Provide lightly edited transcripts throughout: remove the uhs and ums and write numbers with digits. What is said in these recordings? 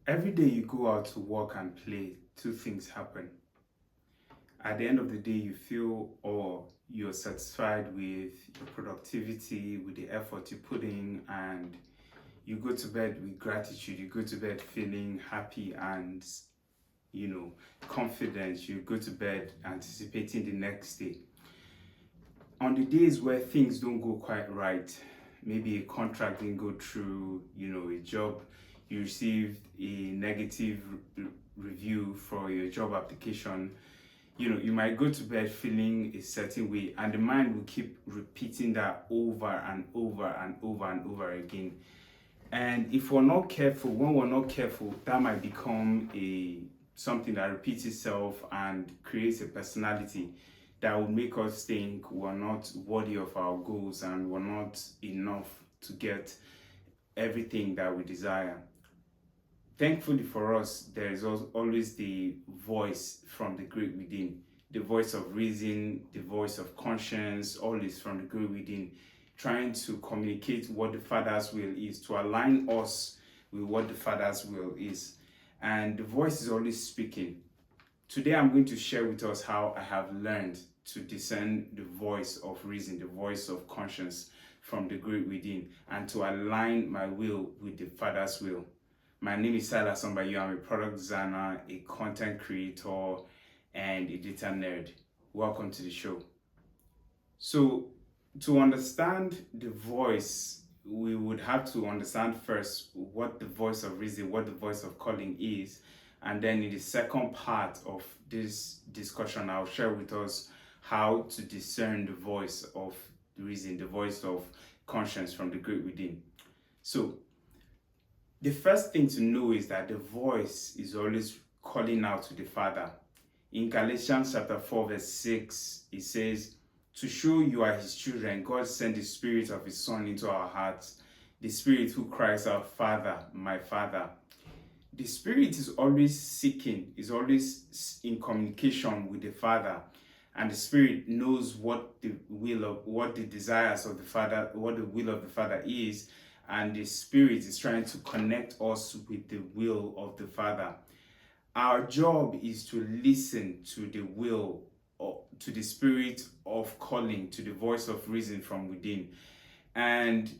Every day you go out to work and play, two things happen. At the end of the day, you feel or you're satisfied with your productivity, with the effort you put in, and you go to bed with gratitude. You go to bed feeling happy and confident. You go to bed anticipating the next day. On the days where things don't go quite right, maybe a contract didn't go through, a job, you received a negative review for your job application, you might go to bed feeling a certain way, and the mind will keep repeating that over and over and over and over again. And if we're not careful, when we're not careful, that might become a something that repeats itself and creates a personality that will make us think we're not worthy of our goals and we're not enough to get everything that we desire. Thankfully for us, there is always the voice from the great within, the voice of reason, the voice of conscience, all is from the great within, trying to communicate what the Father's will is, to align us with what the Father's will is. And the voice is always speaking. Today I'm going to share with us how I have learned to discern the voice of reason, the voice of conscience from the great within, and to align my will with the Father's will. My name is Silas Ombayo. I'm a product designer, a content creator, and a data nerd. Welcome to the show. So, to understand the voice, we would have to understand first what the voice of reason, what the voice of calling is. And then in the second part of this discussion, I'll share with us how to discern the voice of reason, the voice of conscience from the great within. So, the first thing to know is that the voice is always calling out to the Father. In Galatians chapter 4 verse 6, it says, "To show you are his children, God sent the Spirit of his Son into our hearts, the Spirit who cries out, 'Father, my Father.'" The Spirit is always seeking, is always in communication with the Father. And the Spirit knows what the desires of the Father, what the will of the Father is. And the Spirit is trying to connect us with the will of the Father. Our job is to listen to the will, to the Spirit of calling, to the voice of reason from within. And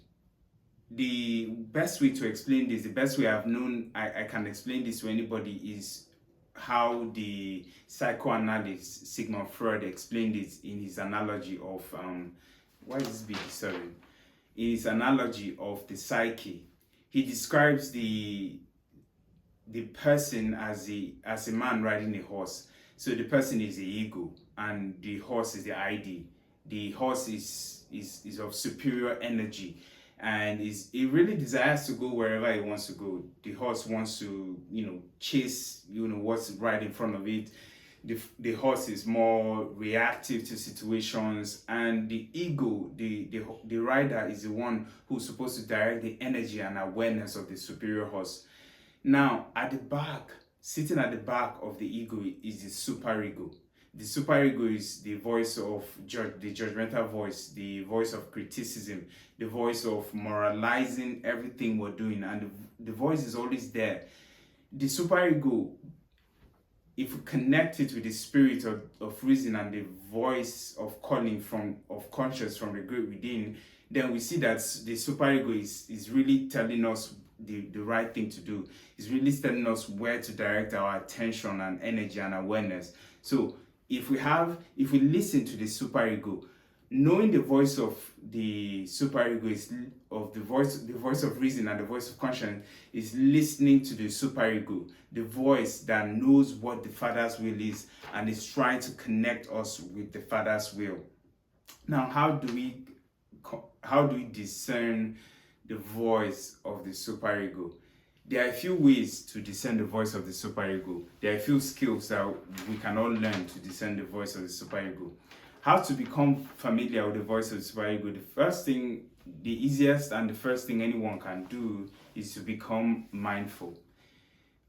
the best way to explain this, the best way I've known I can explain this to anybody is how the psychoanalyst Sigmund Freud explained it in his analogy of, why is this being disturbing? In his analogy of the psyche. He describes the person as a man riding a horse. So the person is the ego and the horse is the ID. The horse is of superior energy and it really desires to go wherever it wants to go. The horse wants to, chase, what's right in front of it. The horse is more reactive to situations, and the ego, the rider, is the one who's supposed to direct the energy and awareness of the superior horse. Now, sitting at the back of the ego is the superego. The superego is the voice of the judgmental voice, the voice of criticism, the voice of moralizing everything we're doing, and the voice is always there. The superego, if we connect it with the Spirit of reason and the voice of calling of conscience from the great within, then we see that the superego is really telling us the right thing to do. It's really telling us where to direct our attention and energy and awareness. So if we listen to the superego, knowing the voice of the superego is of the voice of reason and the voice of conscience is listening to the superego, the voice that knows what the Father's will is and is trying to connect us with the Father's will. Now, how do we discern the voice of the superego? There are a few ways to discern the voice of the superego. There are a few skills that we can all learn to discern the voice of the superego. How to become familiar with the voice of the superego? The easiest and the first thing anyone can do is to become mindful.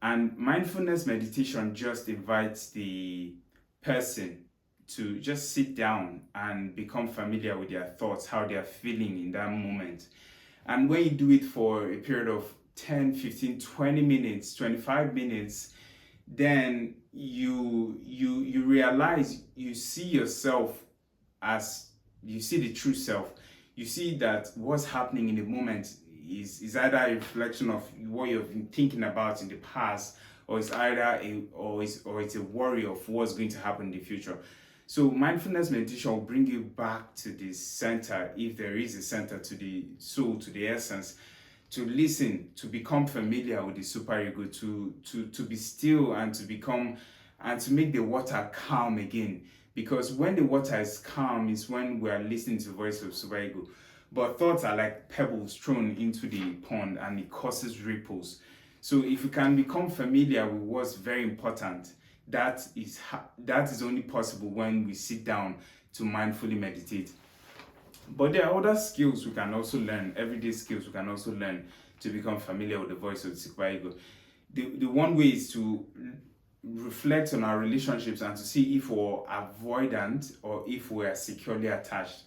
And mindfulness meditation just invites the person to just sit down and become familiar with their thoughts, how they are feeling in that moment. And when you do it for a period of 10, 15, 20 minutes, 25 minutes, then you realize, you see yourself as, you see the true self. You see that what's happening in the moment is either a reflection of what you've been thinking about in the past, or it's either it's a worry of what's going to happen in the future. So mindfulness meditation will bring you back to the center, if there is a center, to the soul, to the essence, to listen, to become familiar with the superego, to be still, and to become, and to make the water calm again. Because when the water is calm is when we are listening to the voice of superego. But thoughts are like pebbles thrown into the pond, and it causes ripples. So if you can become familiar with what's very important, that is only possible when we sit down to mindfully meditate. But there are other skills we can also learn, everyday skills we can also learn to become familiar with the voice of the superego. The one way is to reflect on our relationships and to see if we're avoidant or if we're securely attached.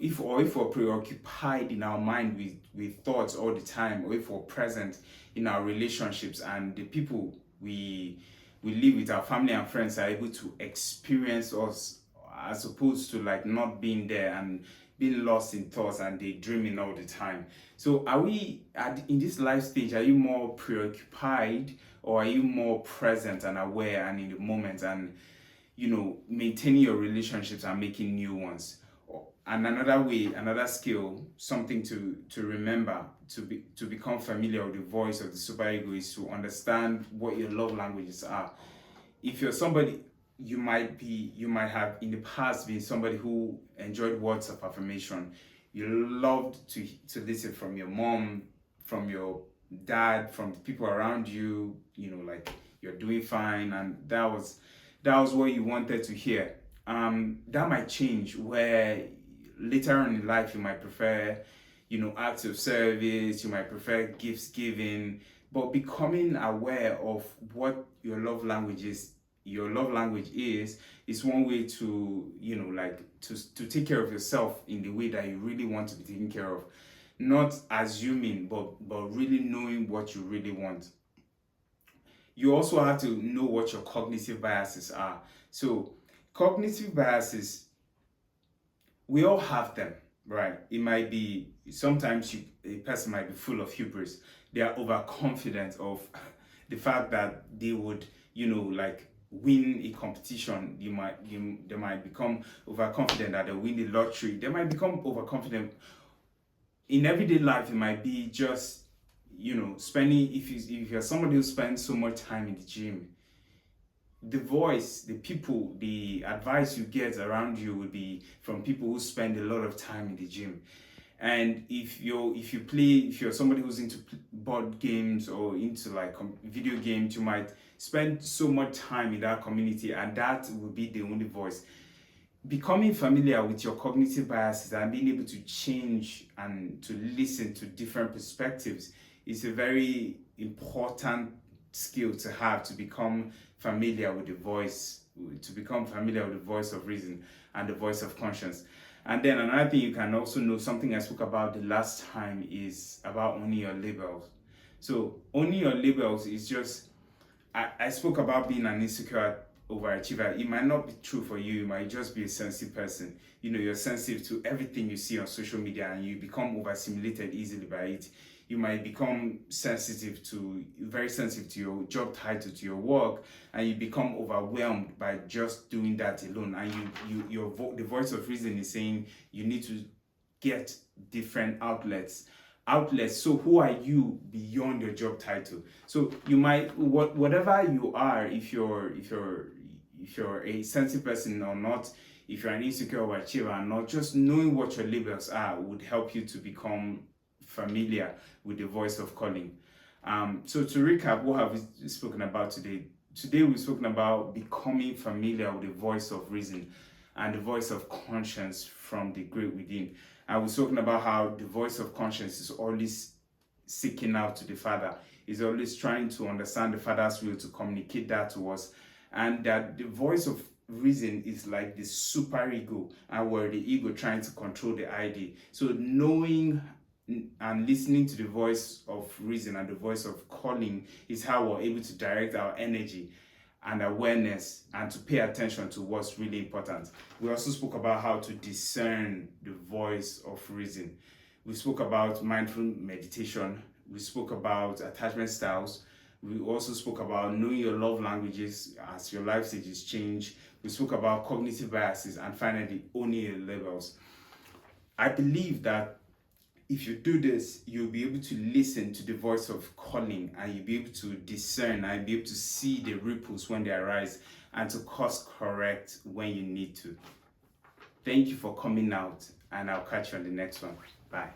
If we're preoccupied in our mind with thoughts all the time, or if we're present in our relationships and the people we live with, our family and friends, are able to experience us, as opposed to like not being there and being lost in thoughts and daydreaming all the time. So are we in this life stage, are you more preoccupied, or are you more present and aware and in the moment, and maintaining your relationships and making new ones? And another skill, something to remember, to become familiar with the voice of the superego, is to understand what your love languages are. If you're somebody, you might have in the past been somebody who enjoyed words of affirmation. You loved to listen from your mom, from your dad, from the people around you, like you're doing fine, and that was what you wanted to hear. That might change, where later on in life you might prefer, acts of service, you might prefer gifts giving. But becoming aware of what your love language is one way to, to take care of yourself in the way that you really want to be taken care of. Not assuming, but really knowing what you really want. You also have to know what your cognitive biases are. So cognitive biases, we all have them, right? It might be, sometimes a person might be full of hubris. They are overconfident of the fact that they would, win a competition. They might become overconfident that they'll win the lottery. They might become overconfident in everyday life. It might be just, spending, if you're somebody who spends so much time in the gym, the voice, the people, the advice you get around you will be from people who spend a lot of time in the gym. And if you're somebody who's into board games or into like video games, you might spend so much time in that community, and that will be the only voice. Becoming familiar with your cognitive biases and being able to change and to listen to different perspectives is a very important skill to have, to become familiar with the voice, of reason and the voice of conscience. And then another thing you can also know, something I spoke about the last time, is about owning your labels. So owning your labels is just, I spoke about being an insecure overachiever. It might not be true for you. You might just be a sensitive person. You're sensitive to everything you see on social media, and you become overstimulated easily by it. You might become very sensitive to your job title, to your work, and you become overwhelmed by just doing that alone. And the voice of reason is saying you need to get different outlets. So who are you beyond your job title? So you might, whatever you are, if you're a sensitive person or not, if you're an insecure overachiever or not, just knowing what your labels are would help you to become familiar with the voice of calling. So to recap, what have we spoken about today? Today we've spoken about becoming familiar with the voice of reason and the voice of conscience from the great within. And we've spoken about how the voice of conscience is always seeking out to the Father, is always trying to understand the Father's will, to communicate that to us. And that the voice of reason is like the superego, and where the ego trying to control the ID. So knowing and listening to the voice of reason and the voice of calling is how we're able to direct our energy and awareness and to pay attention to what's really important. We also spoke about how to discern the voice of reason. We spoke about mindful meditation. We spoke about attachment styles. We also spoke about knowing your love languages as your life stages change. We spoke about cognitive biases, and finally, owning your labels. I believe that if you do this, you'll be able to listen to the voice of calling, and you'll be able to discern and be able to see the ripples when they arise and to course correct when you need to. Thank you for coming out, and I'll catch you on the next one. Bye.